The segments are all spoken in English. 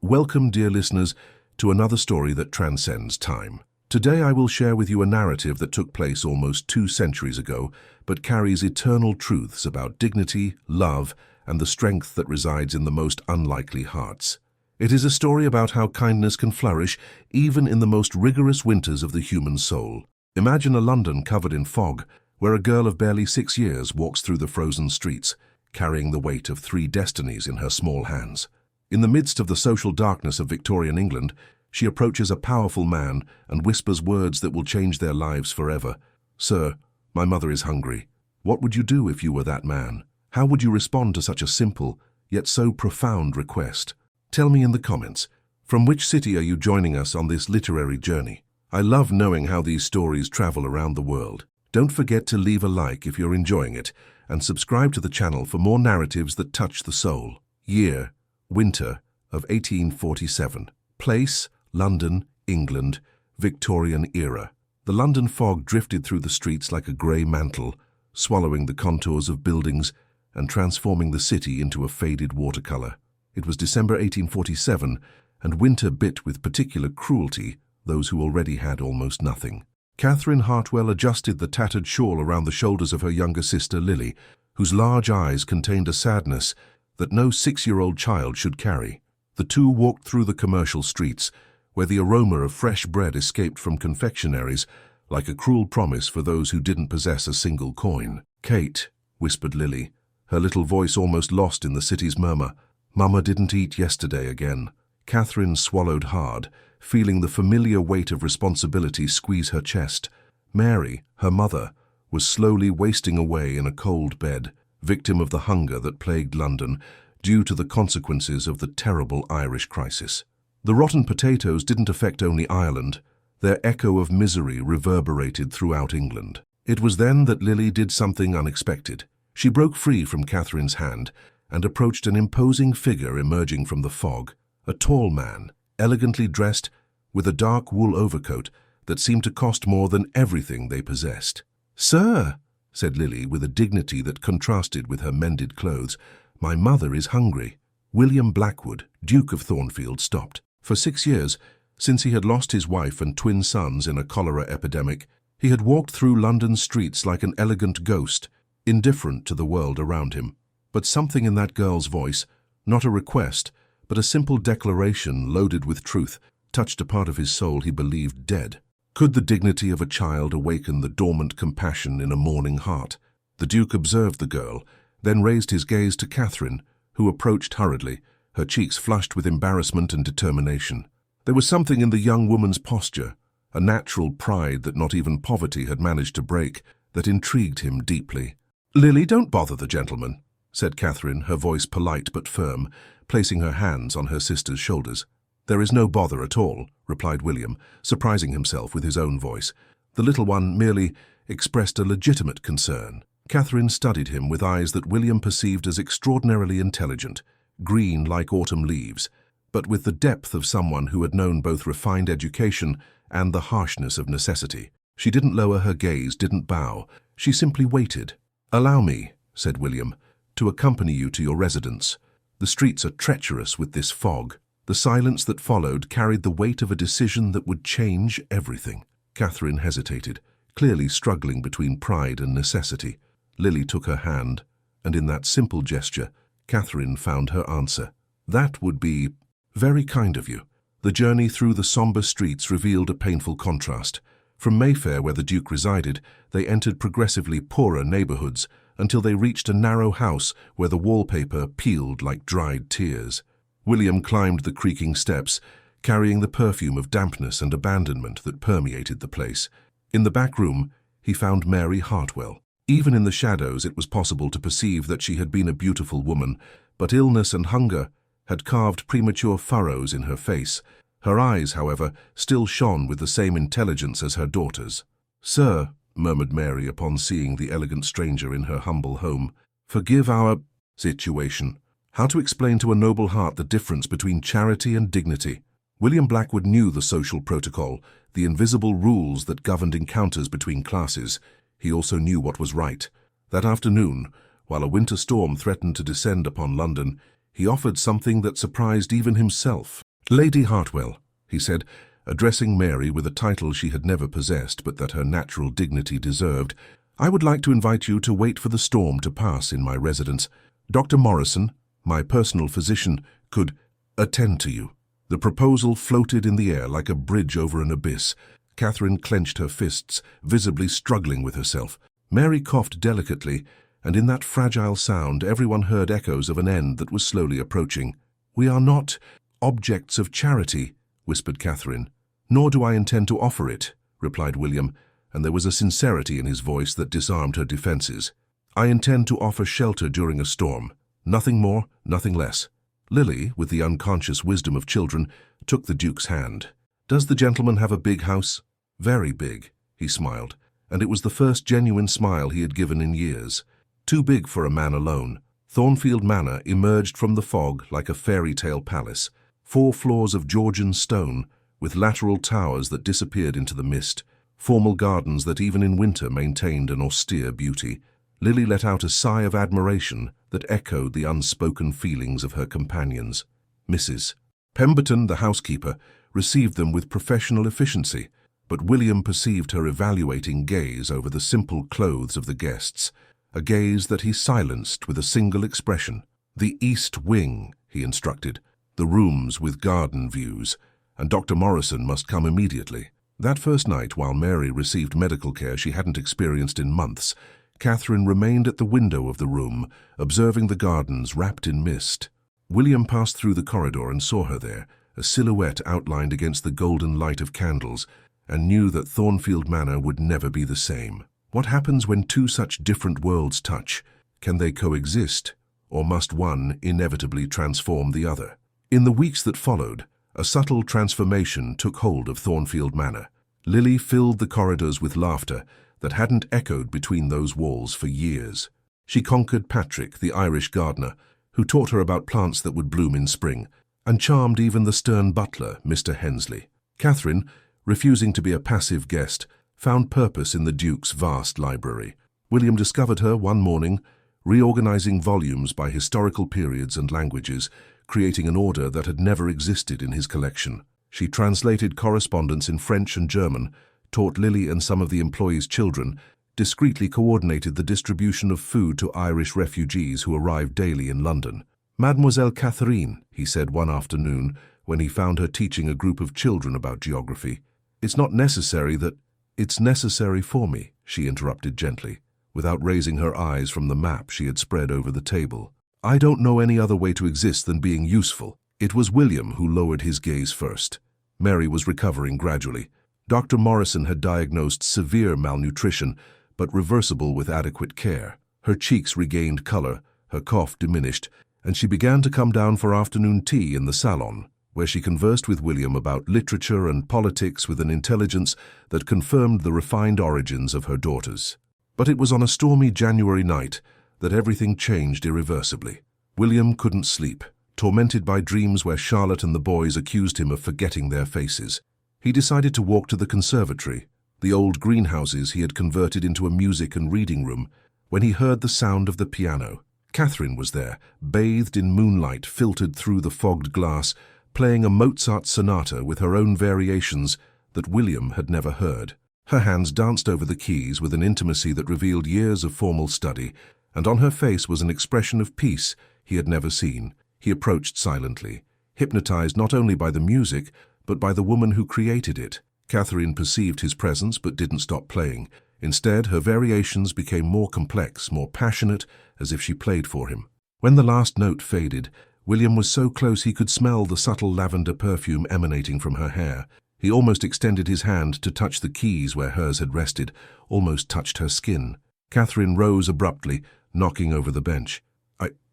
Welcome, dear listeners, to another story that transcends time. Today I will share with you a narrative that took place almost 2 centuries ago, but carries eternal truths about dignity, love, and the strength that resides in the most unlikely hearts. It is a story about how kindness can flourish even in the most rigorous winters of the human soul. Imagine a London covered in fog, where a girl of barely 6 years walks through the frozen streets, carrying the weight of 3 destinies in her small hands. In the midst of the social darkness of Victorian England, she approaches a powerful man and whispers words that will change their lives forever. "Sir, my mother is hungry. What would you do if you were that man? How would you respond to such a simple, yet so profound request? Tell me in the comments. From which city are you joining us on this literary journey? I love knowing how these stories travel around the world. Don't forget to leave a like if you're enjoying it, and subscribe to the channel for more narratives that touch the soul. Year, winter of 1847. Place, London, England, Victorian era. The London fog drifted through the streets like a grey mantle, swallowing the contours of buildings and transforming the city into a faded watercolour. It was December 1847, and winter bit with particular cruelty those who already had almost nothing. Catherine Hartwell adjusted the tattered shawl around the shoulders of her younger sister Lily, whose large eyes contained a sadness that no 6-year-old child should carry. The two walked through the commercial streets, where the aroma of fresh bread escaped from confectionaries like a cruel promise for those who didn't possess a single coin. "Kate," whispered Lily, her little voice almost lost in the city's murmur, "Mama didn't eat yesterday again." Catherine swallowed hard, feeling the familiar weight of responsibility squeeze her chest. Mary, her mother, was slowly wasting away in a cold bed, victim of the hunger that plagued London due to the consequences of the terrible Irish crisis. The rotten potatoes didn't affect only Ireland. Their echo of misery reverberated throughout England. It was then that Lily did something unexpected. She broke free from Catherine's hand and approached an imposing figure emerging from the fog, a tall man, elegantly dressed, with a dark wool overcoat that seemed to cost more than everything they possessed. "Sir," said Lily with a dignity that contrasted with her mended clothes, "my mother is hungry." William Blackwood, Duke of Thornfield, stopped. For 6 years, since he had lost his wife and twin sons in a cholera epidemic, he had walked through London's streets like an elegant ghost, indifferent to the world around him. But something in that girl's voice, not a request, but a simple declaration loaded with truth, touched a part of his soul he believed dead. Could the dignity of a child awaken the dormant compassion in a mourning heart? The Duke observed the girl, then raised his gaze to Catherine, who approached hurriedly, her cheeks flushed with embarrassment and determination. There was something in the young woman's posture, a natural pride that not even poverty had managed to break, that intrigued him deeply. "Lily, don't bother the gentleman," said Catherine, her voice polite but firm, placing her hands on her sister's shoulders. "There is no bother at all," replied William, surprising himself with his own voice. The little one merely expressed a legitimate concern. Catherine studied him with eyes that William perceived as extraordinarily intelligent, green like autumn leaves, but with the depth of someone who had known both refined education and the harshness of necessity. She didn't lower her gaze, didn't bow. She simply waited. "Allow me," said William, "to accompany you to your residence. The streets are treacherous with this fog." The silence that followed carried the weight of a decision that would change everything. Catherine hesitated, clearly struggling between pride and necessity. Lily took her hand, and in that simple gesture, Catherine found her answer. "That would be very kind of you." The journey through the sombre streets revealed a painful contrast. From Mayfair, where the Duke resided, they entered progressively poorer neighbourhoods until they reached a narrow house where the wallpaper peeled like dried tears. William climbed the creaking steps, carrying the perfume of dampness and abandonment that permeated the place. In the back room, he found Mary Hartwell. Even in the shadows, it was possible to perceive that she had been a beautiful woman, but illness and hunger had carved premature furrows in her face. Her eyes, however, still shone with the same intelligence as her daughter's. "Sir," murmured Mary upon seeing the elegant stranger in her humble home, "forgive our situation." How to explain to a noble heart the difference between charity and dignity? William Blackwood knew the social protocol, the invisible rules that governed encounters between classes. He also knew what was right. That afternoon, while a winter storm threatened to descend upon London, he offered something that surprised even himself. "Lady Hartwell," he said, addressing Mary with a title she had never possessed but that her natural dignity deserved, "I would like to invite you to wait for the storm to pass in my residence. Dr. Morrison, my personal physician, could attend to you." The proposal floated in the air like a bridge over an abyss. Catherine clenched her fists, visibly struggling with herself. Mary coughed delicately, and in that fragile sound everyone heard echoes of an end that was slowly approaching. "We are not objects of charity," whispered Catherine. "Nor do I intend to offer it," replied William, and there was a sincerity in his voice that disarmed her defenses. "I intend to offer shelter during a storm. Nothing more, nothing less." Lily, with the unconscious wisdom of children, took the Duke's hand. "Does the gentleman have a big house?" "Very big," he smiled, and it was the first genuine smile he had given in years. Too big for a man alone. Thornfield Manor emerged from the fog like a fairy tale palace, 4 floors of Georgian stone, with lateral towers that disappeared into the mist, formal gardens that even in winter maintained an austere beauty. Lily let out a sigh of admiration that echoed the unspoken feelings of her companions. Mrs. Pemberton, the housekeeper, received them with professional efficiency, but William perceived her evaluating gaze over the simple clothes of the guests, a gaze that he silenced with a single expression. "The East Wing," he instructed, "the rooms with garden views, and Dr. Morrison must come immediately." That first night, while Mary received medical care she hadn't experienced in months, Catherine remained at the window of the room, observing the gardens wrapped in mist. William passed through the corridor and saw her there, a silhouette outlined against the golden light of candles, and knew that Thornfield Manor would never be the same. What happens when 2 such different worlds touch? Can they coexist, or must one inevitably transform the other? In the weeks that followed, a subtle transformation took hold of Thornfield Manor. Lily filled the corridors with laughter that hadn't echoed between those walls for years. She conquered Patrick, the Irish gardener, who taught her about plants that would bloom in spring, and charmed even the stern butler, Mr. Hensley. Catherine, refusing to be a passive guest, found purpose in the Duke's vast library. William discovered her one morning, reorganizing volumes by historical periods and languages, creating an order that had never existed in his collection. She translated correspondence in French and German, taught Lily and some of the employees' children, discreetly coordinated the distribution of food to Irish refugees who arrived daily in London. "Mademoiselle Catherine," he said one afternoon when he found her teaching a group of children about geography. "It's not necessary that—" "It's necessary for me," she interrupted gently, without raising her eyes from the map she had spread over the table. "I don't know any other way to exist than being useful." It was William who lowered his gaze first. Mary was recovering gradually. Dr. Morrison had diagnosed severe malnutrition, but reversible with adequate care. Her cheeks regained color, her cough diminished, and she began to come down for afternoon tea in the salon, where she conversed with William about literature and politics with an intelligence that confirmed the refined origins of her daughters. But it was on a stormy January night that everything changed irreversibly. William couldn't sleep, tormented by dreams where Charlotte and the boys accused him of forgetting their faces. He decided to walk to the conservatory, the old greenhouses he had converted into a music and reading room, when he heard the sound of the piano. Catherine was there, bathed in moonlight filtered through the fogged glass, playing a Mozart sonata with her own variations that William had never heard. Her hands danced over the keys with an intimacy that revealed years of formal study, and on her face was an expression of peace he had never seen. He approached silently, hypnotized not only by the music, but by the woman who created it. Catherine perceived his presence but didn't stop playing. Instead, her variations became more complex, more passionate, as if she played for him. When the last note faded, William was so close he could smell the subtle lavender perfume emanating from her hair. He almost extended his hand to touch the keys where hers had rested, almost touched her skin. Catherine rose abruptly, knocking over the bench.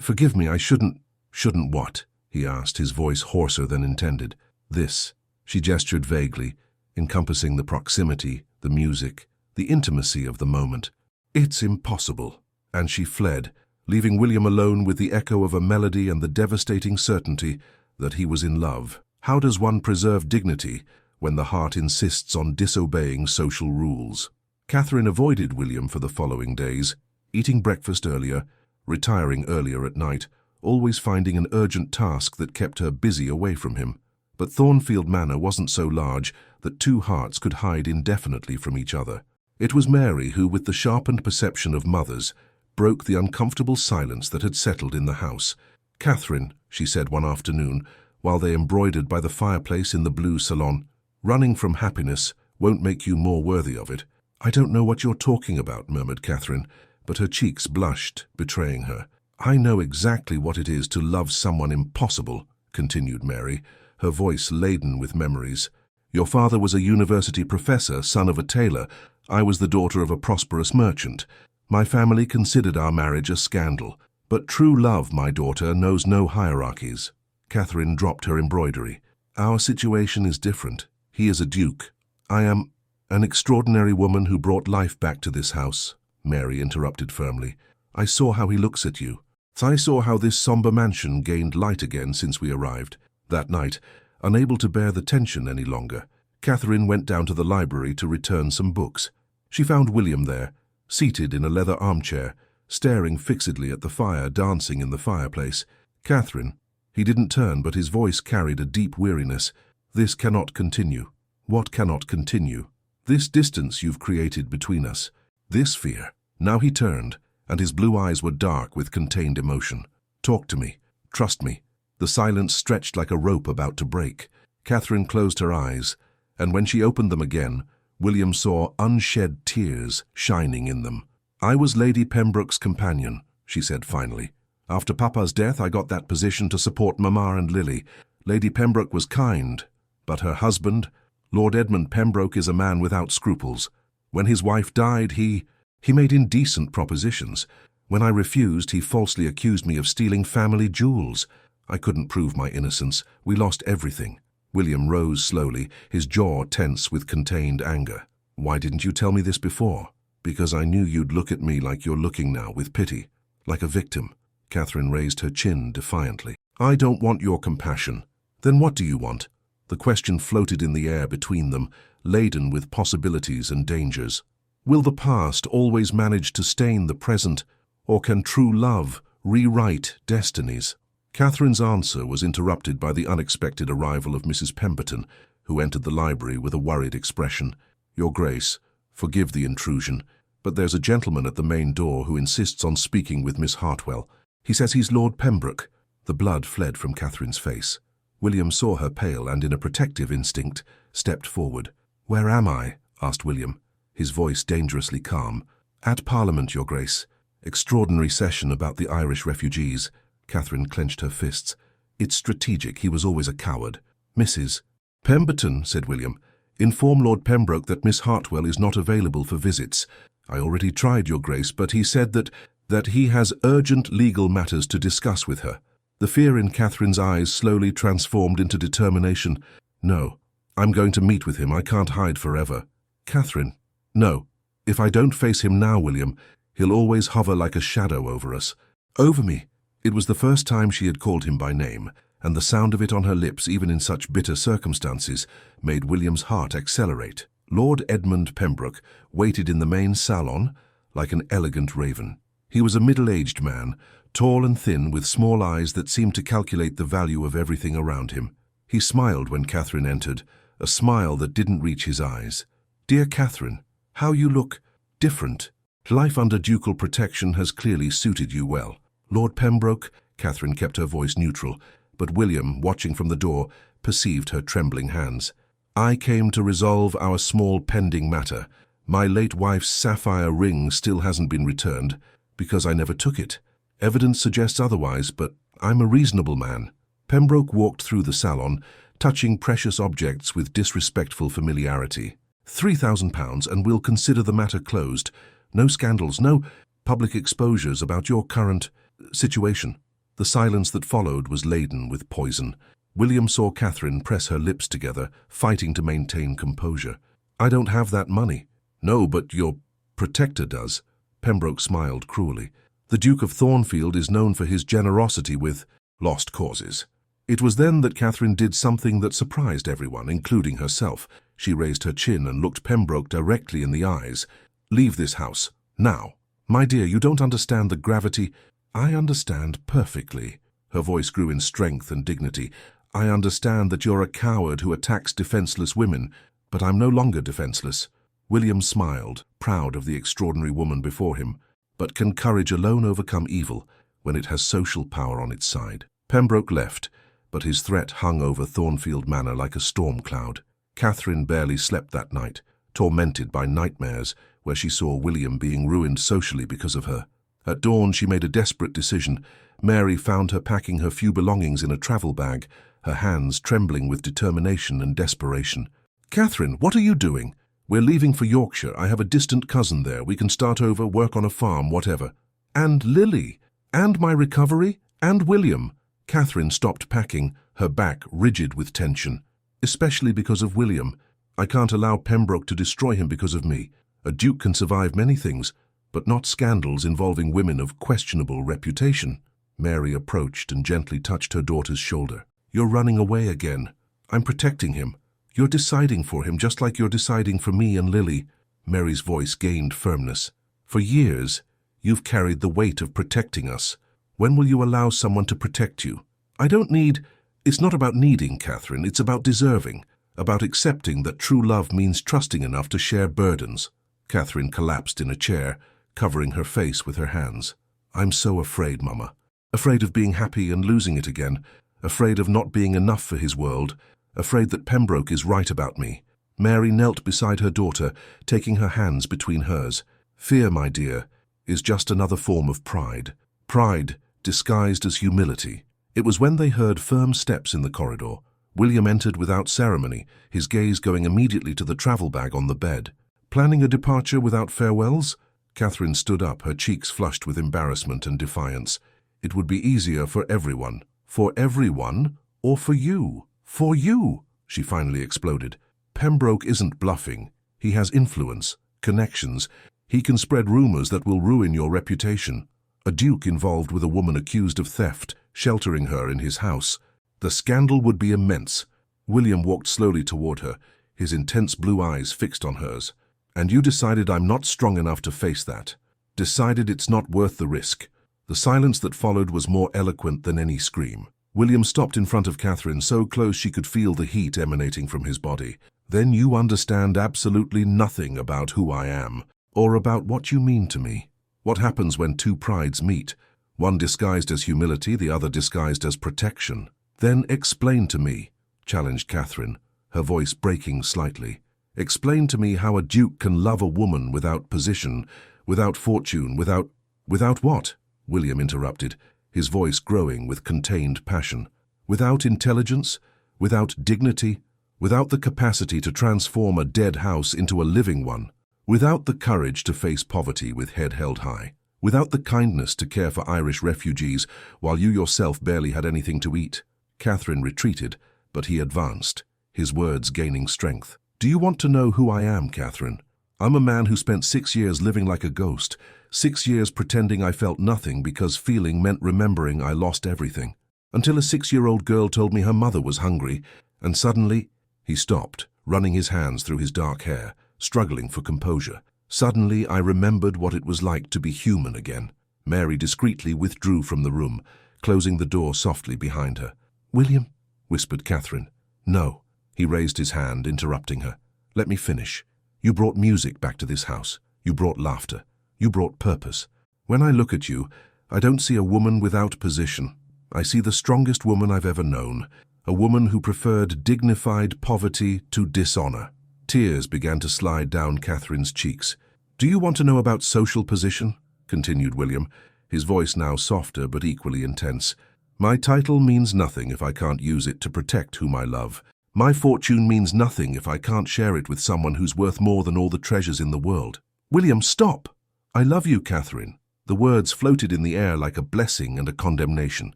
Forgive me, I shouldn't—" "Shouldn't what?" he asked, his voice hoarser than intended. "This." She gestured vaguely, encompassing the proximity, the music, the intimacy of the moment. "It's impossible." And she fled, leaving William alone with the echo of a melody and the devastating certainty that he was in love. How does one preserve dignity when the heart insists on disobeying social rules? Catherine avoided William for the following days, eating breakfast earlier, retiring earlier at night, always finding an urgent task that kept her busy away from him. But Thornfield Manor wasn't so large that two hearts could hide indefinitely from each other. It was Mary who, with the sharpened perception of mothers, broke the uncomfortable silence that had settled in the house. "Catherine," she said one afternoon, while they embroidered by the fireplace in the blue salon, "running from happiness won't make you more worthy of it." "I don't know what you're talking about," murmured Catherine, but her cheeks blushed, betraying her. "I know exactly what it is to love someone impossible," continued Mary, her voice laden with memories. "Your father was a university professor, son of a tailor. I was the daughter of a prosperous merchant. My family considered our marriage a scandal. But true love, my daughter, knows no hierarchies." Catherine dropped her embroidery. "Our situation is different. He is a duke. I am an extraordinary woman who brought life back to this house," Mary interrupted firmly. "I saw how he looks at you. I saw how this somber mansion gained light again since we arrived." That night, unable to bear the tension any longer, Catherine went down to the library to return some books. She found William there, seated in a leather armchair, staring fixedly at the fire dancing in the fireplace. "Catherine," he didn't turn, but his voice carried a deep weariness. "This cannot continue." "What cannot continue?" "This distance you've created between us. This fear." Now he turned, and his blue eyes were dark with contained emotion. "Talk to me. Trust me." The silence stretched like a rope about to break. Catherine closed her eyes, and when she opened them again, William saw unshed tears shining in them. "I was Lady Pembroke's companion," she said finally. "After Papa's death, I got that position to support Mamma and Lily. Lady Pembroke was kind, but her husband, Lord Edmund Pembroke, is a man without scruples. When his wife died, he made indecent propositions. When I refused, he falsely accused me of stealing family jewels. I couldn't prove my innocence. We lost everything." William rose slowly, his jaw tense with contained anger. "Why didn't you tell me this before?" "Because I knew you'd look at me like you're looking now, with pity, like a victim." Catherine raised her chin defiantly. "I don't want your compassion." "Then what do you want?" The question floated in the air between them, laden with possibilities and dangers. Will the past always manage to stain the present, or can true love rewrite destinies? Catherine's answer was interrupted by the unexpected arrival of Mrs. Pemberton, who entered the library with a worried expression. "Your Grace, forgive the intrusion, but there's a gentleman at the main door who insists on speaking with Miss Hartwell. He says he's Lord Pembroke." The blood fled from Catherine's face. William saw her pale and, in a protective instinct, stepped forward. "Where am I?" asked William, his voice dangerously calm. "At Parliament, Your Grace. Extraordinary session about the Irish refugees." Catherine clenched her fists. "It's strategic. He was always a coward." "Mrs. Pemberton," said William, "inform Lord Pembroke that Miss Hartwell is not available for visits. I already tried, Your Grace, but he said that he has urgent legal matters to discuss with her." The fear in Catherine's eyes slowly transformed into determination. "No, I'm going to meet with him. I can't hide forever." "Catherine." "No. If I don't face him now, William, he'll always hover like a shadow over us." "Over me." It was the first time she had called him by name, and the sound of it on her lips, even in such bitter circumstances, made William's heart accelerate. Lord Edmund Pembroke waited in the main salon like an elegant raven. He was a middle-aged man, tall and thin, with small eyes that seemed to calculate the value of everything around him. He smiled when Catherine entered, a smile that didn't reach his eyes. "Dear Catherine, how you look different. Life under ducal protection has clearly suited you well." "Lord Pembroke," Catherine kept her voice neutral, but William, watching from the door, perceived her trembling hands. "I came to resolve our small pending matter. My late wife's sapphire ring still hasn't been returned, because I never took it. Evidence suggests otherwise, but I'm a reasonable man." Pembroke walked through the salon, touching precious objects with disrespectful familiarity. £3,000, and we'll consider the matter closed. No scandals, no public exposures about your current situation." The silence that followed was laden with poison. William saw Catherine press her lips together, fighting to maintain composure. "I don't have that money." "No, but your protector does." Pembroke smiled cruelly. "The Duke of Thornfield is known for his generosity with lost causes." It was then that Catherine did something that surprised everyone, including herself. She raised her chin and looked Pembroke directly in the eyes. "Leave this house, now." "My dear, you don't understand the gravity." "I understand perfectly." Her voice grew in strength and dignity. I understand that you're a coward who attacks defenseless women, but I'm no longer defenseless. William smiled, proud of the extraordinary woman before him. But can courage alone overcome evil when it has social power on its side? Pembroke left, but his threat hung over Thornfield Manor like a storm cloud. Catherine barely slept that night, tormented by nightmares where she saw William being ruined socially because of her. At dawn, she made a desperate decision. Mary found her packing her few belongings in a travel bag, her hands trembling with determination and desperation. "Catherine, what are you doing?" "We're leaving for Yorkshire. I have a distant cousin there. We can start over, work on a farm, whatever." "And Lily? And my recovery? And William?" Catherine stopped packing, her back rigid with tension. "Especially because of William. I can't allow Pembroke to destroy him because of me. A duke can survive many things, but not scandals involving women of questionable reputation." Mary approached and gently touched her daughter's shoulder. "You're running away again. I'm protecting him. You're deciding for him just like you're deciding for me and Lily." Mary's voice gained firmness. "For years, you've carried the weight of protecting us. When will you allow someone to protect you?" "I don't need—" "It's not about needing, Catherine. It's about deserving, about accepting that true love means trusting enough to share burdens." Catherine collapsed in a chair, covering her face with her hands. "I'm so afraid, Mama. Afraid of being happy and losing it again. Afraid of not being enough for his world. Afraid that Pembroke is right about me." Mary knelt beside her daughter, taking her hands between hers. "Fear, my dear, is just another form of pride. Pride disguised as humility." It was when they heard firm steps in the corridor. William entered without ceremony, his gaze going immediately to the travel bag on the bed. "Planning a departure without farewells?" Catherine stood up, her cheeks flushed with embarrassment and defiance. "It would be easier for everyone." "For everyone? Or for you?" "For you!" she finally exploded. "Pembroke isn't bluffing. He has influence, connections. He can spread rumors that will ruin your reputation. A duke involved with a woman accused of theft, sheltering her in his house. The scandal would be immense." William walked slowly toward her, his intense blue eyes fixed on hers. "And you decided I'm not strong enough to face that. Decided it's not worth the risk." The silence that followed was more eloquent than any scream. William stopped in front of Catherine, so close she could feel the heat emanating from his body. "Then you understand absolutely nothing about who I am, or about what you mean to me. What happens when two prides meet, one disguised as humility, the other disguised as protection?" "Then explain to me," challenged Catherine, her voice breaking slightly. "Explain to me how a duke can love a woman without position, without fortune, without—" "Without what?" William interrupted, his voice growing with contained passion. "Without intelligence, without dignity, without the capacity to transform a dead house into a living one, without the courage to face poverty with head held high, without the kindness to care for Irish refugees while you yourself barely had anything to eat." Catherine retreated, but he advanced, his words gaining strength. "Do you want to know who I am, Catherine? I'm a man who spent 6 years living like a ghost, 6 years pretending I felt nothing because feeling meant remembering I lost everything. Until a 6-year-old girl told me her mother was hungry, and suddenly—" He stopped, running his hands through his dark hair, struggling for composure. "Suddenly I remembered what it was like to be human again." Mary discreetly withdrew from the room, closing the door softly behind her. "William," whispered Catherine. "No." He raised his hand, interrupting her. "Let me finish. You brought music back to this house. You brought laughter. You brought purpose. When I look at you, I don't see a woman without position. I see the strongest woman I've ever known, a woman who preferred dignified poverty to dishonor." Tears began to slide down Catherine's cheeks. "Do you want to know about social position?" continued William, his voice now softer but equally intense. "My title means nothing if I can't use it to protect whom I love. My fortune means nothing if I can't share it with someone who's worth more than all the treasures in the world." "William, stop!" "I love you, Catherine." The words floated in the air like a blessing and a condemnation.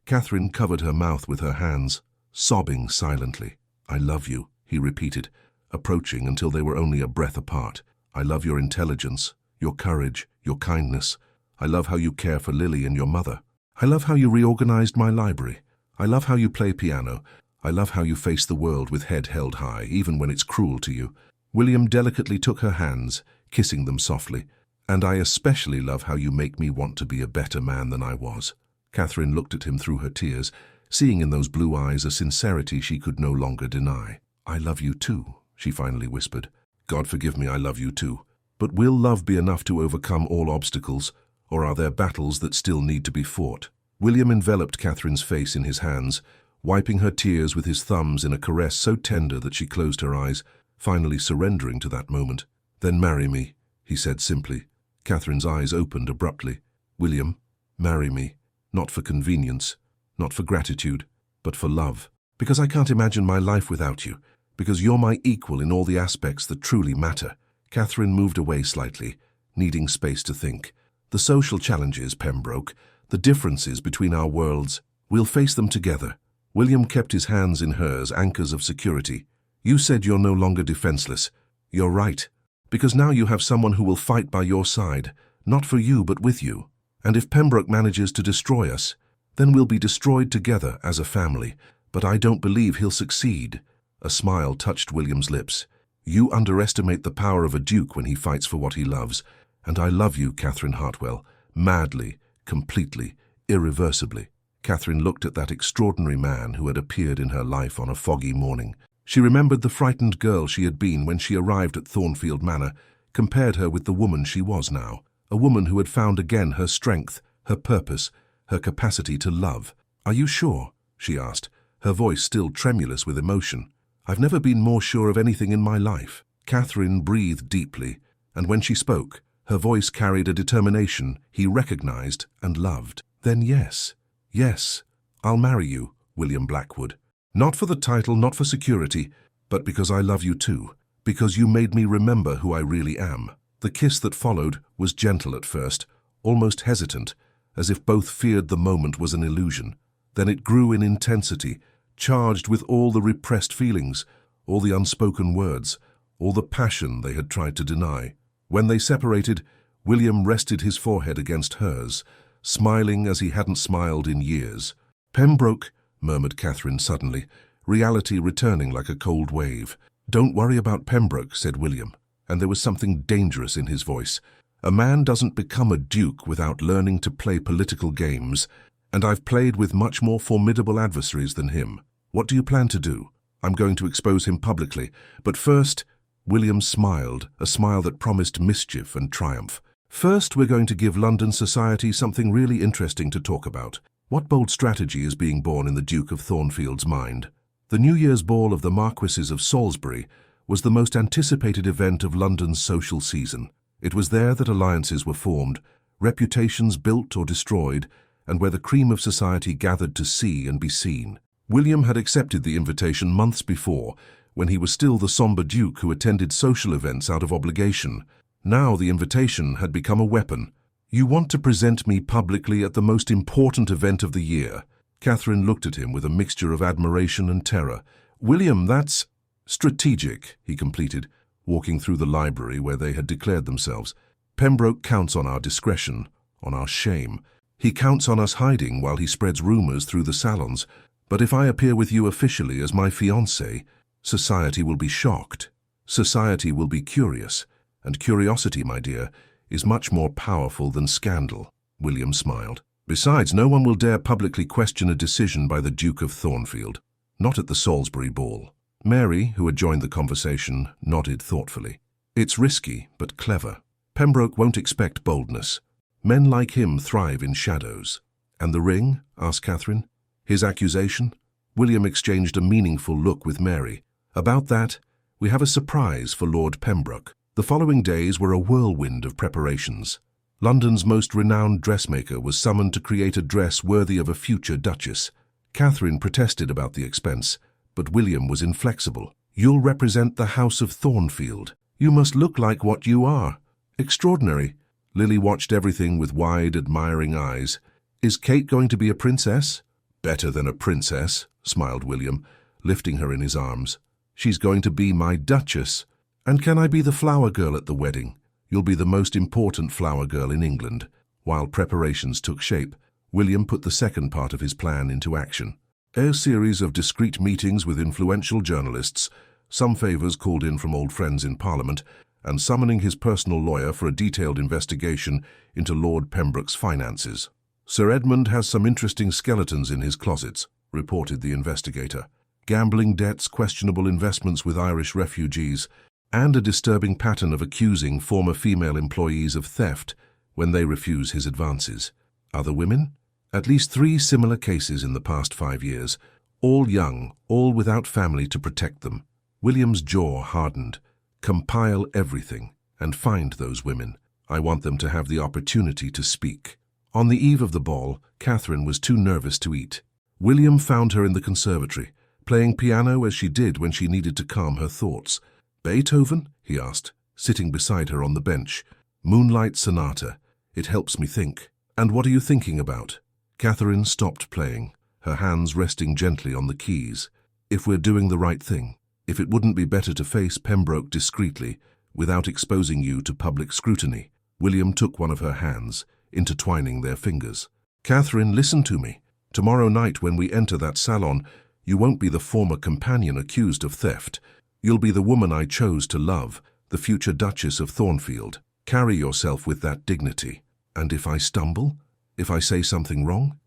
Catherine covered her mouth with her hands, sobbing silently. "I love you," he repeated, approaching until they were only a breath apart. "I love your intelligence, your courage, your kindness. I love how you care for Lily and your mother. I love how you reorganized my library. I love how you play piano. I love how you face the world with head held high, even when it's cruel to you." William delicately took her hands, kissing them softly. "And I especially love how you make me want to be a better man than I was." Catherine looked at him through her tears, seeing in those blue eyes a sincerity she could no longer deny. "I love you too," she finally whispered. "God forgive me, I love you too. But will love be enough to overcome all obstacles, or are there battles that still need to be fought?" William enveloped Catherine's face in his hands, wiping her tears with his thumbs in a caress so tender that she closed her eyes, finally surrendering to that moment. "Then marry me," he said simply. Catherine's eyes opened abruptly. "William, marry me, not for convenience, not for gratitude, but for love. Because I can't imagine my life without you, because you're my equal in all the aspects that truly matter." Catherine moved away slightly, needing space to think. "The social challenges, Pembroke, the differences between our worlds, we'll face them together." William kept his hands in hers, anchors of security. "You said you're no longer defenseless. You're right, because now you have someone who will fight by your side, not for you but with you. And if Pembroke manages to destroy us, then we'll be destroyed together as a family. But I don't believe he'll succeed." A smile touched William's lips. "You underestimate the power of a duke when he fights for what he loves. And I love you, Catherine Hartwell, madly, completely, irreversibly." Catherine looked at that extraordinary man who had appeared in her life on a foggy morning. She remembered the frightened girl she had been when she arrived at Thornfield Manor, compared her with the woman she was now, a woman who had found again her strength, her purpose, her capacity to love. "Are you sure?" she asked, her voice still tremulous with emotion. "I've never been more sure of anything in my life." Catherine breathed deeply, and when she spoke, her voice carried a determination he recognized and loved. "Then yes, yes, I'll marry you, William Blackwood. Not for the title, not for security, but because I love you too, because you made me remember who I really am." The kiss that followed was gentle at first, almost hesitant, as if both feared the moment was an illusion. Then it grew in intensity, charged with all the repressed feelings, all the unspoken words, all the passion they had tried to deny. When they separated, William rested his forehead against hers, smiling as he hadn't smiled in years. "Pembroke," murmured Catherine suddenly, reality returning like a cold wave. "Don't worry about Pembroke," said William, and there was something dangerous in his voice. "A man doesn't become a duke without learning to play political games, and I've played with much more formidable adversaries than him. What do you plan to do?" "I'm going to expose him publicly, but first—" William smiled, a smile that promised mischief and triumph. "First, we're going to give London society something really interesting to talk about. What bold strategy is being born in the Duke of Thornfield's mind?" The New Year's ball of the Marquesses of Salisbury was the most anticipated event of London's social season. It was there that alliances were formed, reputations built or destroyed, and where the cream of society gathered to see and be seen. William had accepted the invitation months before, when he was still the sombre duke who attended social events out of obligation. Now the invitation had become a weapon. "You want to present me publicly at the most important event of the year?" Catherine looked at him with a mixture of admiration and terror. "William, that's strategic," he completed, walking through the library where they had declared themselves. "Pembroke counts on our discretion, on our shame. He counts on us hiding while he spreads rumors through the salons. But if I appear with you officially as my fiancé, society will be shocked. Society will be curious. And curiosity, my dear, is much more powerful than scandal." William smiled. "Besides, no one will dare publicly question a decision by the Duke of Thornfield. Not at the Salisbury ball." Mary, who had joined the conversation, nodded thoughtfully. "It's risky, but clever. Pembroke won't expect boldness. Men like him thrive in shadows." "And the ring?" asked Catherine. "His accusation?" William exchanged a meaningful look with Mary. "About that, we have a surprise for Lord Pembroke." The following days were a whirlwind of preparations. London's most renowned dressmaker was summoned to create a dress worthy of a future duchess. Catherine protested about the expense, but William was inflexible. "You'll represent the House of Thornfield. You must look like what you are." "Extraordinary." Lily watched everything with wide, admiring eyes. "Is Kate going to be a princess?" "Better than a princess," smiled William, lifting her in his arms. "She's going to be my duchess. And can I be the flower girl at the wedding?" "You'll be the most important flower girl in England." While preparations took shape, William put the second part of his plan into action. A series of discreet meetings with influential journalists, some favours called in from old friends in Parliament, and summoning his personal lawyer for a detailed investigation into Lord Pembroke's finances. "Sir Edmund has some interesting skeletons in his closets," reported the investigator. Gambling debts, questionable investments with Irish refugees, and a disturbing pattern of accusing former female employees of theft when they refuse his advances. Other women? At least 3 similar cases in the past 5 years, all young, all without family to protect them. William's jaw hardened. Compile everything and find those women. I want them to have the opportunity to speak. On the eve of the ball, Catherine was too nervous to eat. William found her in the conservatory, playing piano as she did when she needed to calm her thoughts. Beethoven? He asked, sitting beside her on the bench. Moonlight Sonata. It helps me think. And what are you thinking about? Catherine stopped playing, her hands resting gently on the keys. If we're doing the right thing, if it wouldn't be better to face Pembroke discreetly, without exposing you to public scrutiny. William took one of her hands, intertwining their fingers. Catherine, listen to me. Tomorrow night when we enter that salon, you won't be the former companion accused of theft. You'll be the woman I chose to love, the future Duchess of Thornfield. Carry yourself with that dignity. And if I stumble? If I say something wrong?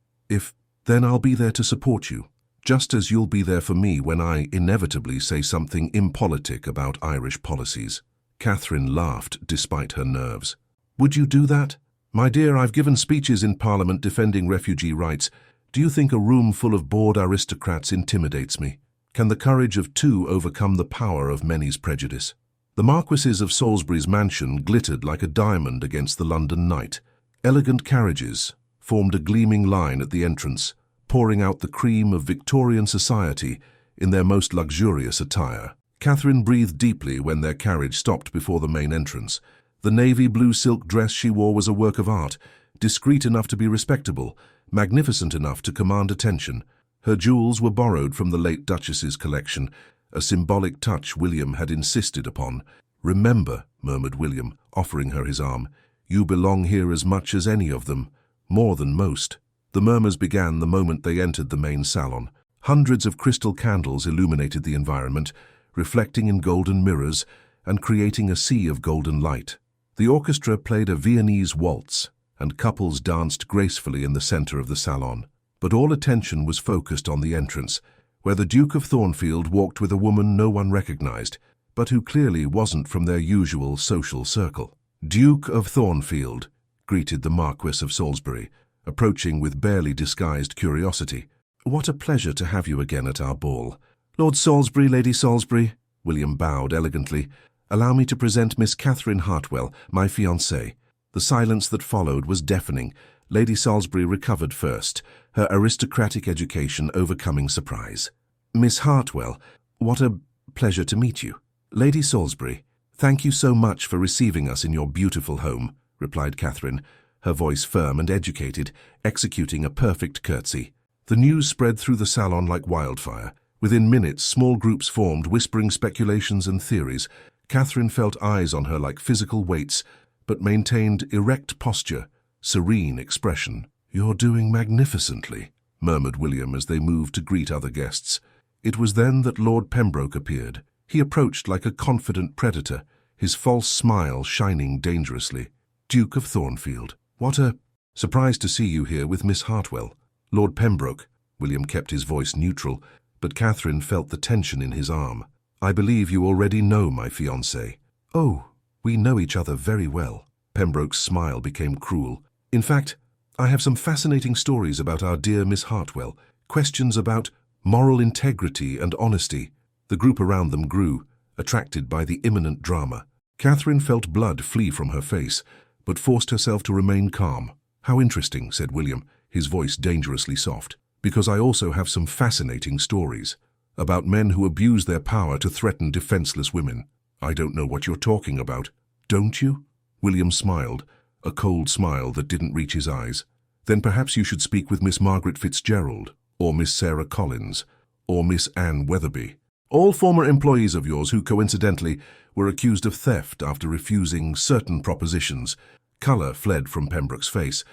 Then I'll be there to support you, just as you'll be there for me when I inevitably say something impolitic about Irish policies. Catherine laughed despite her nerves. Would you do that? My dear, I've given speeches in Parliament defending refugee rights. Do you think a room full of bored aristocrats intimidates me? Can the courage of 2 overcome the power of many's prejudice? The Marquesses of Salisbury's mansion glittered like a diamond against the London night. Elegant carriages formed a gleaming line at the entrance, pouring out the cream of Victorian society in their most luxurious attire. Catherine breathed deeply when their carriage stopped before the main entrance. The navy blue silk dress she wore was a work of art, discreet enough to be respectable, magnificent enough to command attention. Her jewels were borrowed from the late Duchess's collection, a symbolic touch William had insisted upon. Remember, murmured William, offering her his arm, you belong here as much as any of them, more than most. The murmurs began the moment they entered the main salon. Hundreds of crystal candles illuminated the environment, reflecting in golden mirrors and creating a sea of golden light. The orchestra played a Viennese waltz, and couples danced gracefully in the center of the salon. But all attention was focused on the entrance, where the Duke of Thornfield walked with a woman no one recognized, but who clearly wasn't from their usual social circle. Duke of Thornfield, greeted the Marquess of Salisbury, approaching with barely disguised curiosity. What a pleasure to have you again at our ball. Lord Salisbury, Lady Salisbury, William bowed elegantly. Allow me to present Miss Catherine Hartwell, my fiancée. The silence that followed was deafening. Lady Salisbury recovered first, her aristocratic education overcoming surprise. Miss Hartwell, what a pleasure to meet you. Lady Salisbury, thank you so much for receiving us in your beautiful home, replied Catherine, her voice firm and educated, executing a perfect curtsy. The news spread through the salon like wildfire. Within minutes, small groups formed, whispering speculations and theories. Catherine felt eyes on her like physical weights, but maintained erect posture, serene expression. You're doing magnificently, murmured William as they moved to greet other guests. It was then that Lord Pembroke appeared. He approached like a confident predator, his false smile shining dangerously. Duke of Thornfield, what a surprise to see you here with Miss Hartwell. Lord Pembroke, William kept his voice neutral, but Catherine felt the tension in his arm. I believe you already know my fiancé. Oh, we know each other very well. Pembroke's smile became cruel. In fact, I have some fascinating stories about our dear Miss Hartwell, questions about moral integrity and honesty. The group around them grew, attracted by the imminent drama. Catherine felt blood flee from her face, but forced herself to remain calm. How interesting, said William, his voice dangerously soft. Because I also have some fascinating stories about men who abuse their power to threaten defenseless women. I don't know what you're talking about. Don't you? William smiled, a cold smile that didn't reach his eyes. Then perhaps you should speak with Miss Margaret Fitzgerald, or Miss Sarah Collins, or Miss Anne Weatherby. All former employees of yours who, coincidentally, were accused of theft after refusing certain propositions. Colour fled from Pembroke's face.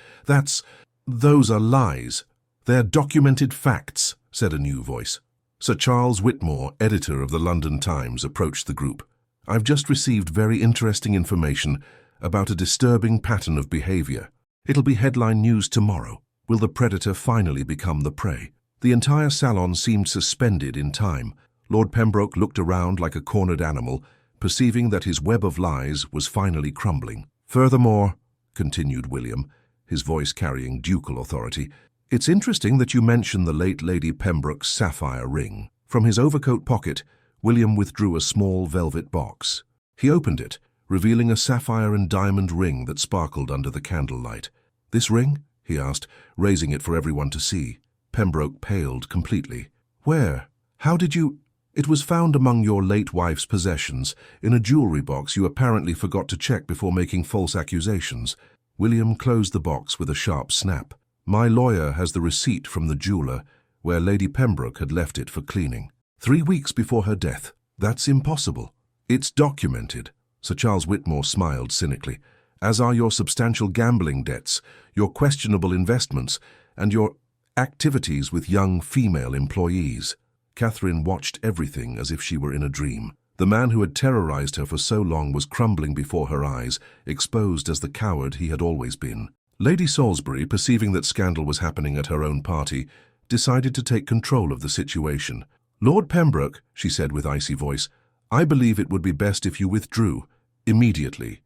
Those are lies. They're documented facts, said a new voice. Sir Charles Whitmore, editor of the London Times, approached the group. I've just received very interesting information about a disturbing pattern of behaviour. It'll be headline news tomorrow. Will the predator finally become the prey? The entire salon seemed suspended in time. Lord Pembroke looked around like a cornered animal, perceiving that his web of lies was finally crumbling. "Furthermore," continued William, his voice carrying ducal authority, "it's interesting that you mention the late Lady Pembroke's sapphire ring." From his overcoat pocket, William withdrew a small velvet box. He opened it, revealing a sapphire and diamond ring that sparkled under the candlelight. "This ring?" he asked, raising it for everyone to see. Pembroke paled completely. "Where? How did you—" "It was found among your late wife's possessions, in a jewelry box you apparently forgot to check before making false accusations." William closed the box with a sharp snap. "My lawyer has the receipt from the jeweler, where Lady Pembroke had left it for cleaning. 3 weeks before her death. That's impossible." "It's documented." Sir Charles Whitmore smiled cynically. "As are your substantial gambling debts, your questionable investments, and your activities with young female employees." Catherine watched everything as if she were in a dream. The man who had terrorized her for so long was crumbling before her eyes, exposed as the coward he had always been. Lady Salisbury, perceiving that scandal was happening at her own party, decided to take control of the situation. "Lord Pembroke," she said with icy voice, "I believe it would be best if you withdrew. Immediately."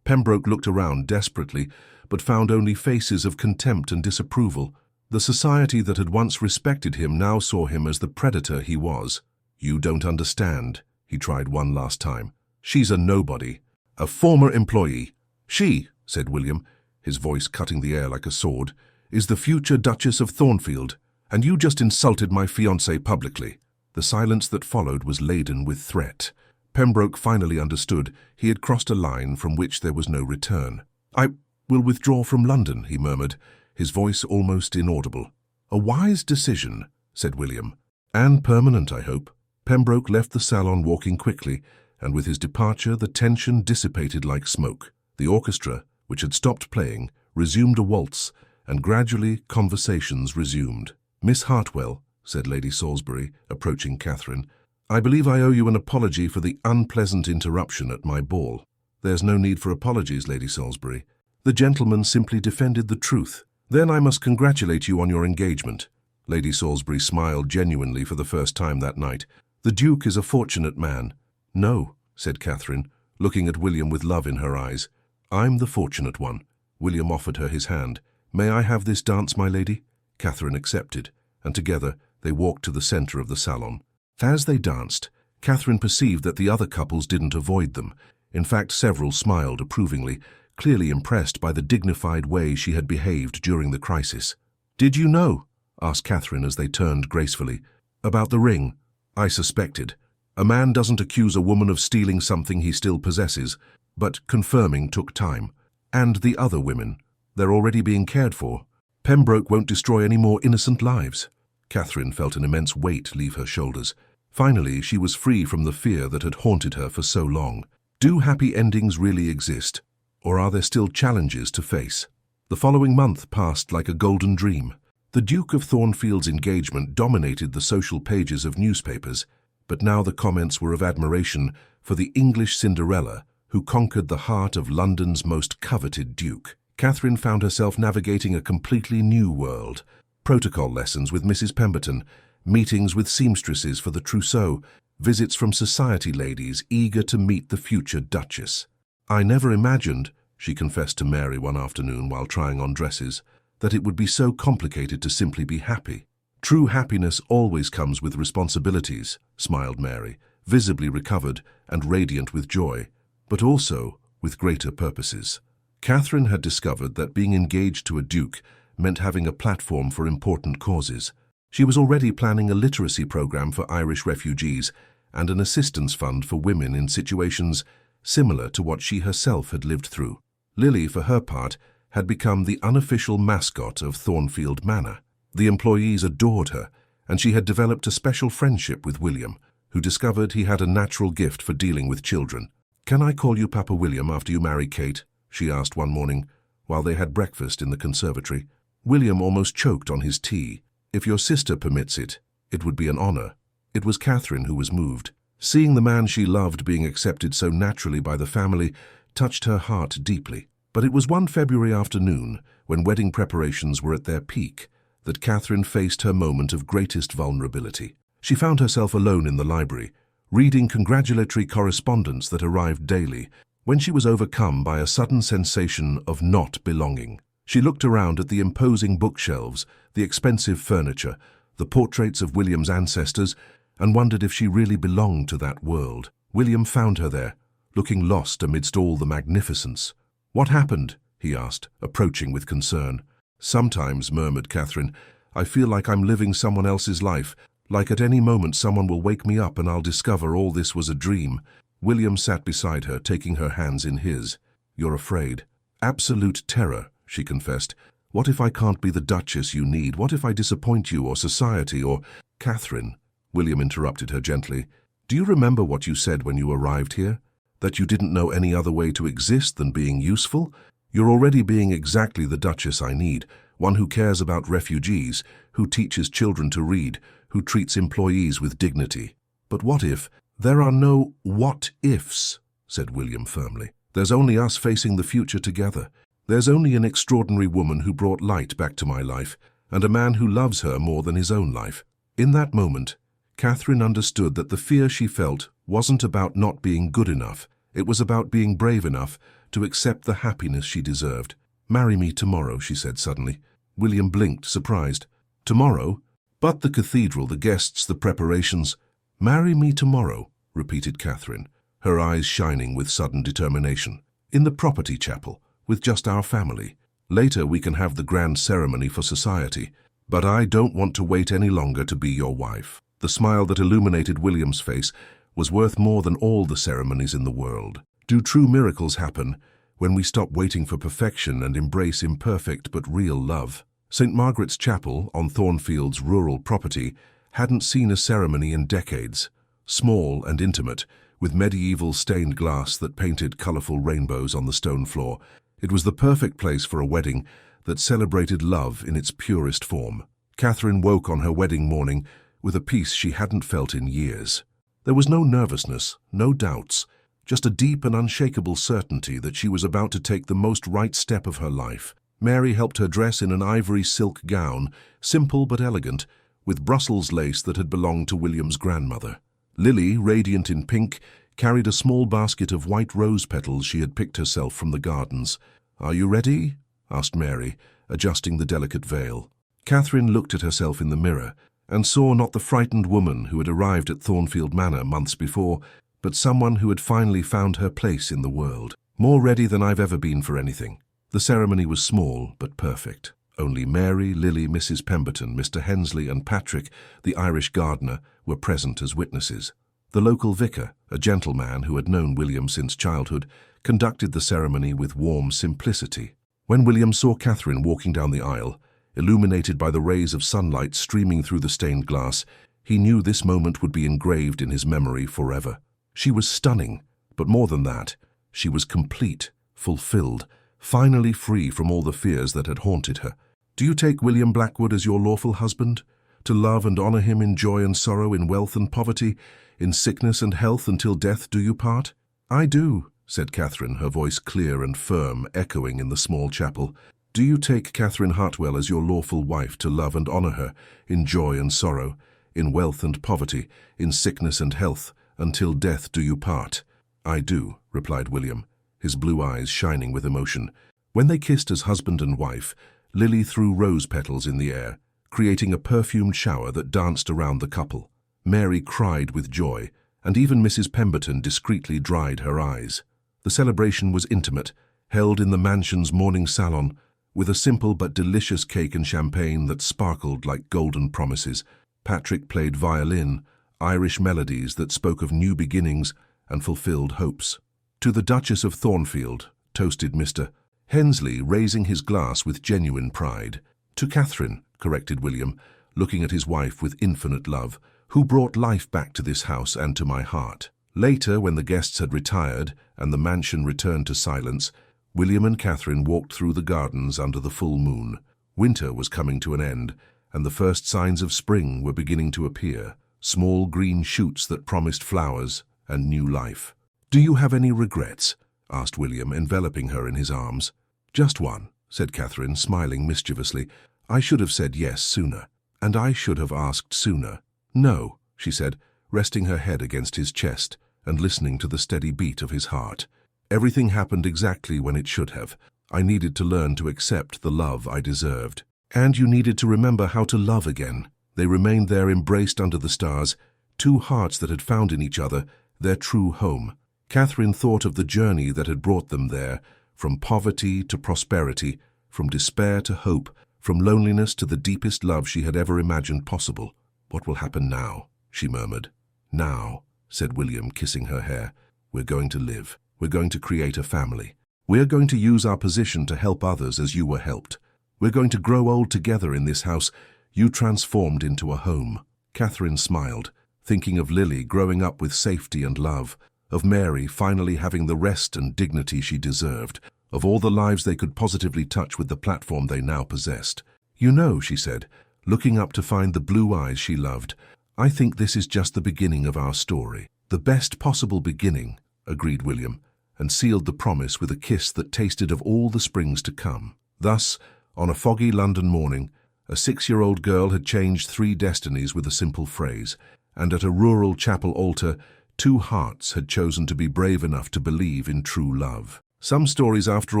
Pembroke looked around desperately, but found only faces of contempt and disapproval. The society that had once respected him now saw him as the predator he was. "You don't understand," he tried one last time. "She's a nobody, a former employee. She," said William, his voice cutting the air like a sword, "is the future Duchess of Thornfield, and you just insulted my fiancée publicly." The silence that followed was laden with threat. Pembroke finally understood he had crossed a line from which there was no return. "I will withdraw from London," he murmured, his voice almost inaudible. "A wise decision," said William. "And permanent, I hope." Pembroke left the salon walking quickly, and with his departure the tension dissipated like smoke. The orchestra, which had stopped playing, resumed a waltz, and gradually conversations resumed. "Miss Hartwell," said Lady Salisbury, approaching Catherine, "I believe I owe you an apology for the unpleasant interruption at my ball." "There's no need for apologies, Lady Salisbury. The gentleman simply defended the truth." "Then I must congratulate you on your engagement." Lady Salisbury smiled genuinely for the first time that night. "The Duke is a fortunate man." "No," said Catherine, looking at William with love in her eyes. "I'm the fortunate one." William offered her his hand. "May I have this dance, my lady?" Catherine accepted, and together they walked to the centre of the salon. As they danced, Catherine perceived that the other couples didn't avoid them. In fact, several smiled approvingly, clearly impressed by the dignified way she had behaved during the crisis. "Did you know?" asked Catherine as they turned gracefully. "About the ring?" "I suspected. A man doesn't accuse a woman of stealing something he still possesses, but confirming took time. And the other women, they're already being cared for. Pembroke won't destroy any more innocent lives." Catherine felt an immense weight leave her shoulders. Finally, she was free from the fear that had haunted her for so long. Do happy endings really exist? Or are there still challenges to face? The following month passed like a golden dream. The Duke of Thornfield's engagement dominated the social pages of newspapers, but now the comments were of admiration for the English Cinderella who conquered the heart of London's most coveted duke. Catherine found herself navigating a completely new world. Protocol lessons with Mrs. Pemberton, meetings with seamstresses for the trousseau, visits from society ladies eager to meet the future Duchess. "I never imagined," she confessed to Mary one afternoon while trying on dresses, "that it would be so complicated to simply be happy." "True happiness always comes with responsibilities," smiled Mary, visibly recovered and radiant with joy, but also with greater purposes. Catherine had discovered that being engaged to a duke meant having a platform for important causes. She was already planning a literacy program for Irish refugees and an assistance fund for women in situations similar to what she herself had lived through. Lily, for her part, had become the unofficial mascot of Thornfield Manor. The employees adored her, and she had developed a special friendship with William, who discovered he had a natural gift for dealing with children. "Can I call you Papa William after you marry Kate?" she asked one morning, while they had breakfast in the conservatory. William almost choked on his tea. "If your sister permits it, it would be an honor." It was Catherine who was moved. Seeing the man she loved being accepted so naturally by the family touched her heart deeply. But it was one February afternoon, when wedding preparations were at their peak, that Catherine faced her moment of greatest vulnerability. She found herself alone in the library, reading congratulatory correspondence that arrived daily, when she was overcome by a sudden sensation of not belonging. She looked around at the imposing bookshelves, the expensive furniture, the portraits of William's ancestors, and wondered if she really belonged to that world. William found her there, looking lost amidst all the magnificence. "What happened?" he asked, approaching with concern. "Sometimes," murmured Catherine, "I feel like I'm living someone else's life, like at any moment someone will wake me up and I'll discover all this was a dream." William sat beside her, taking her hands in his. "You're afraid." "Absolute terror," she confessed. "What if I can't be the Duchess you need? What if I disappoint you or society or—" "Catherine," William interrupted her gently, "do you remember what you said when you arrived here? That you didn't know any other way to exist than being useful? You're already being exactly the Duchess I need, one who cares about refugees, who teaches children to read, who treats employees with dignity." "But what if—" "There are no what-ifs," said William firmly. "There's only us facing the future together. There's only an extraordinary woman who brought light back to my life, and a man who loves her more than his own life." In that moment, Catherine understood that the fear she felt wasn't about not being good enough. It was about being brave enough to accept the happiness she deserved. "Marry me tomorrow," she said suddenly. William blinked, surprised. "Tomorrow? But the cathedral, the guests, the preparations—" "Marry me tomorrow," repeated Catherine, her eyes shining with sudden determination. "In the property chapel, with just our family. Later we can have the grand ceremony for society. But I don't want to wait any longer to be your wife." The smile that illuminated William's face was worth more than all the ceremonies in the world. Do true miracles happen when we stop waiting for perfection and embrace imperfect but real love? St. Margaret's Chapel, on Thornfield's rural property, hadn't seen a ceremony in decades. Small and intimate, with medieval stained glass that painted colorful rainbows on the stone floor, it was the perfect place for a wedding that celebrated love in its purest form. Catherine woke on her wedding morning with a peace she hadn't felt in years. There was no nervousness, no doubts, just a deep and unshakable certainty that she was about to take the most right step of her life. Mary helped her dress in an ivory silk gown, simple but elegant, with Brussels lace that had belonged to William's grandmother. Lily, radiant in pink, carried a small basket of white rose petals she had picked herself from the gardens. "Are you ready?" asked Mary, adjusting the delicate veil. Catherine looked at herself in the mirror and saw not the frightened woman who had arrived at Thornfield Manor months before, but someone who had finally found her place in the world. "More ready than I've ever been for anything." The ceremony was small but perfect. Only Mary, Lily, Mrs. Pemberton, Mr. Hensley and Patrick, the Irish gardener, were present as witnesses. The local vicar, a gentleman who had known William since childhood, conducted the ceremony with warm simplicity. When William saw Catherine walking down the aisle, illuminated by the rays of sunlight streaming through the stained glass, he knew this moment would be engraved in his memory forever. She was stunning, but more than that, she was complete, fulfilled, finally free from all the fears that had haunted her. "Do you take William Blackwood as your lawful husband? To love and honor him in joy and sorrow, in wealth and poverty, in sickness and health, until death do you part?" "I do," said Catherine, her voice clear and firm, echoing in the small chapel. "Do you take Catherine Hartwell as your lawful wife, to love and honor her, in joy and sorrow, in wealth and poverty, in sickness and health, until death do you part?" "I do," replied William, his blue eyes shining with emotion. When they kissed as husband and wife, Lily threw rose petals in the air, creating a perfumed shower that danced around the couple. Mary cried with joy, and even Mrs. Pemberton discreetly dried her eyes. The celebration was intimate, held in the mansion's morning salon, with a simple but delicious cake and champagne that sparkled like golden promises. Patrick played violin, Irish melodies that spoke of new beginnings and fulfilled hopes. "To the Duchess of Thornfield," toasted Mr. Hensley, raising his glass with genuine pride. "To Catherine," corrected William, looking at his wife with infinite love, "who brought life back to this house and to my heart." Later, when the guests had retired and the mansion returned to silence, William and Catherine walked through the gardens under the full moon. Winter was coming to an end, and the first signs of spring were beginning to appear, small green shoots that promised flowers and new life. "Do you have any regrets?" asked William, enveloping her in his arms. "Just one," said Catherine, smiling mischievously. I should have said yes sooner. And I should have asked sooner. No, she said, resting her head against his chest and listening to the steady beat of his heart. Everything happened exactly when it should have. I needed to learn to accept the love I deserved. And you needed to remember how to love again. They remained there embraced under the stars, two hearts that had found in each other their true home. Catherine thought of the journey that had brought them there, from poverty to prosperity, from despair to hope, from loneliness to the deepest love she had ever imagined possible. What will happen now? She murmured. Now, said William, kissing her hair. We're going to live. We're going to create a family. We're going to use our position to help others as you were helped. We're going to grow old together in this house you transformed into a home. Catherine smiled, thinking of Lily growing up with safety and love, of Mary finally having the rest and dignity she deserved, of all the lives they could positively touch with the platform they now possessed. You know, she said, looking up to find the blue eyes she loved, I think this is just the beginning of our story. The best possible beginning, agreed William, and sealed the promise with a kiss that tasted of all the springs to come. Thus, on a foggy London morning, a 6-year-old girl had changed 3 destinies with a simple phrase, and at a rural chapel altar, 2 hearts had chosen to be brave enough to believe in true love. Some stories, after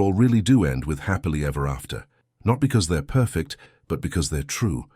all, really do end with happily ever after, not because they're perfect, but because they're true.